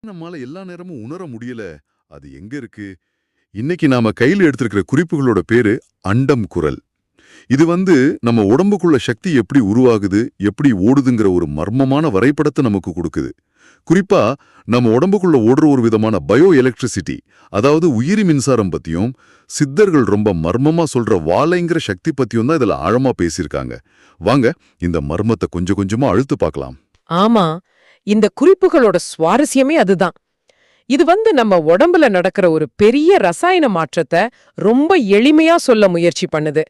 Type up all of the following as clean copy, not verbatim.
நம்மால எல்லா நேரமும் உணர முடியல. அது எங்க இருக்கு? இன்னைக்கு நாம கையில எடுத்திருக்கிற குறிப்புகளோட பேரு அண்டம் குரல். இது நம்ம உடம்புக்குள்ள சக்தி எப்படி உருவாகுது, எப்படி ஓடுதுங்கிற ஒரு மர்மமான வரைபடத்தை நமக்கு கொடுக்குது. குறிப்பா நம்ம உடம்புக்குள்ள ஓடுற ஒரு விதமான பயோ எலக்ட்ரிசிட்டி, அதாவது உயிரி மின்சாரம் பத்தியும், சித்தர்கள் ரொம்ப மர்மமா சொல்ற வாழைங்கிற சக்தி பத்தியும் தான் இதுல ஆழமா பேசியிருக்காங்க. வாங்க இந்த மர்மத்தை கொஞ்சம் கொஞ்சமா அழுத்து பார்க்கலாம். ஆமா, இந்த குறிப்புகளோட சுவாரஸ்யமே அதுதான். இது நம்ம உடம்புல நடக்கிற ஒரு பெரிய ரசாயன மாற்றத்தை ரொம்ப எளிமையா சொல்ல முயற்சி பண்ணுது.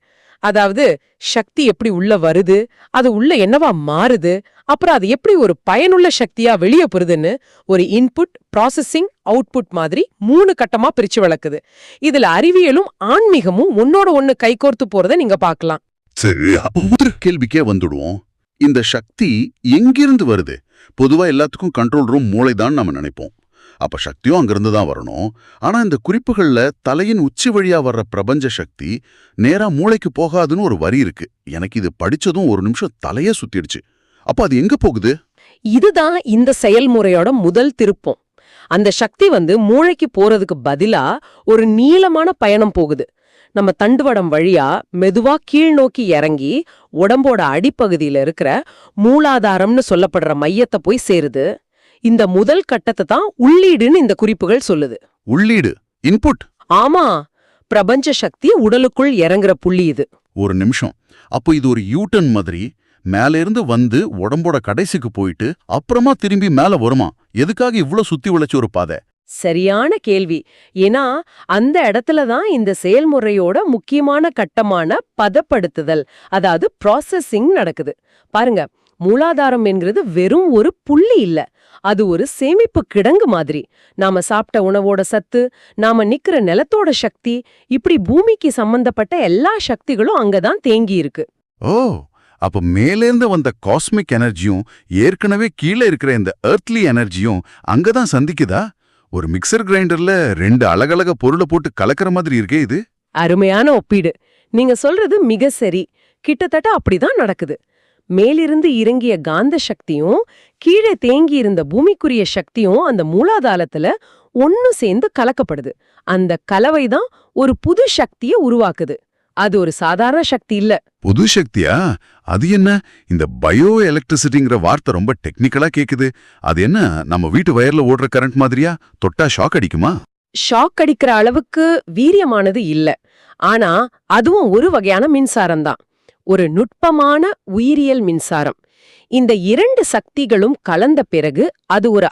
அதாவது சக்தி எப்படி உள்ள வருது, அது உள்ள என்னவா மாறுது, அப்புறம் அது எப்படி ஒரு பயனுள்ள சக்தியா வெளியே போறதுன்னு ஒரு இன்புட், ப்ராசஸிங், அவுட்புட் மாதிரி 3 கட்டமா பிரிச்சு வளர்க்குது. இதுல அறிவியலும் ஆன்மீகமும் ஒன்னோட ஒண்ணு கைகோர்த்து போறதை நீங்க பார்க்கலாம். சரி, அப்ப முதல் கேள்விக்கே வந்துடுவோம். இந்த சக்தி எங்கிருந்து வருது? பொதுவா எல்லாத்துக்கும் கண்ட்ரோல் ரூம் மூளைதான் நம்ம நினைப்போம். அப்ப சக்தியும் அங்கிருந்து தான் வரணும். ஆனா இந்த குறிப்புகள்ல தலையின் உச்சி வழியா வர்ற பிரபஞ்ச சக்தி நேரா மூளைக்கு போகாதுன்னு ஒரு வரி இருக்கு. எனக்கு இது படிச்சதும் ஒரு நிமிஷம் தலையே சுத்திடுச்சு. அப்ப அது எங்க போகுது? இதுதான் இந்த செயல்முறையோட முதல் திருப்பம். அந்த சக்தி மூளைக்கு போறதுக்கு பதிலா ஒரு நீளமான பயணம் போகுது. நம்ம தண்டுவடம் வழியா மெதுவா கீழ் நோக்கி இறங்கி உடம்போட அடிப்பகுதியில இருக்கிற மூலாதாரம்னு சொல்லப்படுற மையத்தை போய் சேருது. இந்த முதல் கட்டத்தை தான் உள்ளீடுன்னு இந்த குறிப்புகள் சொல்லுது. உள்ளீடு, இன்புட். ஆமா, பிரபஞ்ச சக்தி உடலுக்குள் இறங்குற புள்ளி இது. ஒரு நிமிஷம், அப்போ இது ஒரு யூட்டன் மாதிரி மேல இருந்து உடம்போட கடைசிக்கு போயிட்டு அப்புறமா திரும்பி மேல வருமா? எதுக்காக இவ்ளோ சுத்தி வளைச்சு ஒரு பாதை? சரியான கேள்வி. ஏன்னா அந்த இடத்துல தான் இந்த செயல்முறையோட முக்கியமான கட்டமான பதப்படுத்துதல், அதாவது ப்ராசஸிங் நடக்குது. பாருங்க, மூலாதாரம் என்கிறது வெறும் ஒரு புள்ளி இல்ல, அது ஒரு சேமிப்பு கிடங்கு மாதிரி. நாம சாப்பிட்ட உணவோட சத்து, நாம நிக்கிற நிலத்தோட சக்தி, இப்படி பூமிக்கு சம்பந்தப்பட்ட எல்லா சக்திகளும் அங்கதான் தேங்கி இருக்கு. ஓ, அப்ப மேலேந்து வந்த காஸ்மிக் எனர்ஜியும் ஏற்கனவே கீழே இருக்கிற இந்த எர்த்லி எனர்ஜியும் அங்கதான் சந்திக்குதா? ஒரு மிக்சர் கிரைண்டர்ல 2 அழகழக பொருளை போட்டு கலக்கிற மாதிரி இருக்கே இது. அருமையான ஒப்பீடு. நீங்க சொல்றது மிக சரி. கிட்டத்தட்ட அப்படிதான் நடக்குது. மேலிருந்து இறங்கிய காந்த சக்தியும் கீழே தேங்கி இருந்த பூமிக்குரிய சக்தியும் அந்த மூலாதாரத்துல ஒன்னு சேர்ந்து கலக்கப்படுது. அந்த கலவைதான் ஒரு புது சக்தியை உருவாக்குது. அது ஒரு சாதாரண சக்தி இல்ல. புது சக்தியா? அது என்ன? இந்த பயோ எலக்ட்ரிசிட்டிங்கிற வார்த்தை ரொம்ப டெக்னிக்கலா கேக்குது. அது என்ன, நம்ம வீட்டு வயர்ல ஓடுற கரண்ட் மாதிரியா? தொட்டா ஷாக் அடிக்குமா? ஷாக் அடிக்கிற அளவுக்கு வீரியமானது இல்ல. ஆனா அதுவும் ஒரு வகையான மின்சாரம் தான். ஒரு நுட்பமான உயிரியல் மின்சாரம். இந்த 2 சக்திகளும் கலந்த பிறகு அது ஒரு